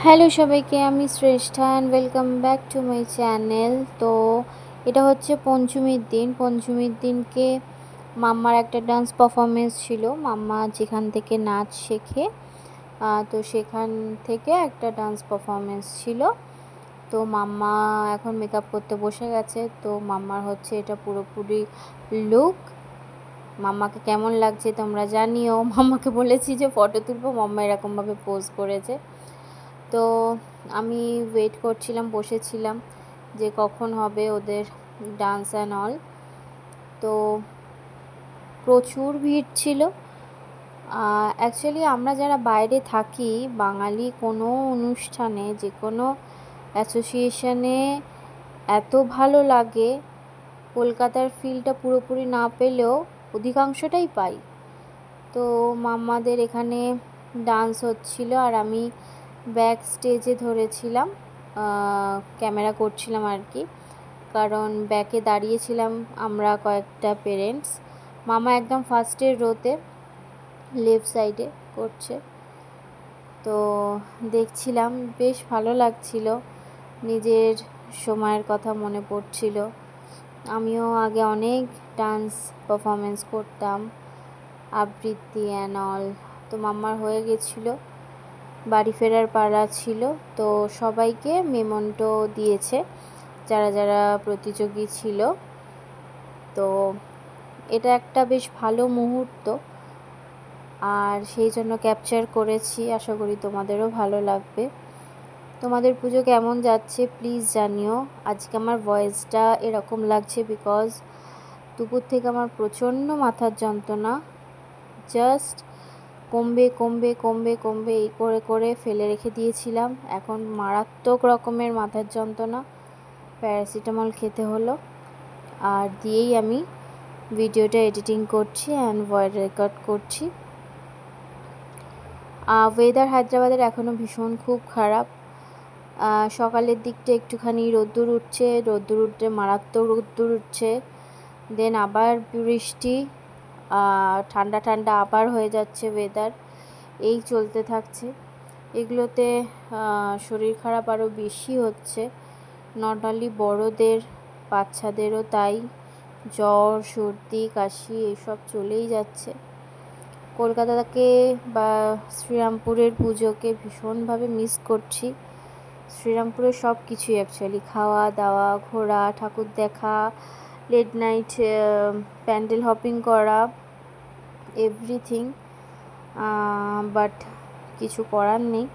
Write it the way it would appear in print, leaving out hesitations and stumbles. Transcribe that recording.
Hello সবাইকে, আমি Shreshtha and welcome back to my channel. তো এটা হচ্ছে পঞ্চমীর দিনকে মাম্মার একটা ডান্স পারফরমেন্স ছিল। মাম্মা যেখান থেকে নাচ শেখে, তো সেখান থেকে একটা ডান্স পারফরমেন্স ছিল। তো মাম্মা এখন মেকআপ করতে বসে গেছে। তো মাম্মার হচ্ছে এটা পুরোপুরি লুক। মাম্মাকে কেমন লাগছে তোমরা জানিও। মাম্মাকে বলেছি যে ফটো তুলবো, মাম্মা এরকমভাবে পোজ করেছে। তো আমি ওয়েট করছিলাম, বসেছিলাম যে কখন হবে ওদের ডান্স অ্যান্ড অল। তো প্রচুর ভিড় ছিল। অ্যাকচুয়ালি আমরা যারা বাইরে থাকি, বাঙালি কোনো অনুষ্ঠানে, যে কোনো অ্যাসোসিয়েশনে এত ভালো লাগে, কলকাতার ফিলটা পুরোপুরি না পেলেও অধিকাংশটাই পাই। তো মাম্মাদের এখানে ডান্স হচ্ছিল আর আমি ব্যাক স্টেজে ধরেছিলাম, ক্যামেরা করছিলাম আর কি, কারণ ব্যাকে দাঁড়িয়েছিলাম আমরা কয়েকটা পেরেন্টস। মামা একদম ফার্স্টের রোতে লেফট সাইডে করছে। তো দেখছিলাম, বেশ ভালো লাগছিল, নিজের সময়ের কথা মনে পড়ছিল। আমিও আগে অনেক ডান্স পারফরমেন্স করতাম, আবৃত্তি অ্যান্ড অল। তো মাম্মার হয়ে গেছিলো, বাড়ি ফেরার পালা ছিল। তো সবাইকে মেমন্টো দিয়েছে যারা যারা প্রতিযোগী ছিল। তো এটা একটা বেশ ভালো মুহূর্ত, আর সেই জন্য ক্যাপচার করেছি। আশা করি তোমাদেরও ভালো লাগবে। তোমাদের পুজো কেমন যাচ্ছে প্লিজ জানিও। আজকে আমার ভয়েসটা এরকম লাগছে বিকজ দুপুর থেকে আমার প্রচণ্ড মাথার যন্ত্রণা, জাস্ট কমবে এই করে করে ফেলে রেখে দিয়েছিলাম। এখন মারাত্মক রকমের মাথার যন্ত্রণা, প্যারাসিটামল খেতে হলো। আর দিয়েই আমি ভিডিওটা এডিটিং করছি অ্যান্ড ভয়েস রেকর্ড করছি। ওয়েদার হায়দ্রাবাদের এখনও ভীষণ খুব খারাপ। সকালের দিকটা একটুখানি রোদ্দুর উঠছে, মারাত্মক রোদ্দুর উঠছে, দেন আবার বৃষ্টি, ঠান্ডা ঠান্ডা আবার হয়ে যাচ্ছে ওয়েদার। এই চলতে থাকছে। এগুলোতে শরীর খারাপ আরও বেশি হচ্ছে, নট অনলি বড়োদের, বাচ্চাদেরও তাই। জ্বর, সর্দি, কাশি এইসব চলেই যাচ্ছে। কলকাতাকে বা শ্রীরামপুরের পুজোকে ভীষণভাবে মিস করছি। শ্রীরামপুরের সব কিছুই অ্যাকচুয়ালি, খাওয়া দাওয়া, ঘোরা, ঠাকুর দেখা, লেট নাইট প্যান্ডেল হপিং করা, এভরিথিং। বাট কিছু করার নেই।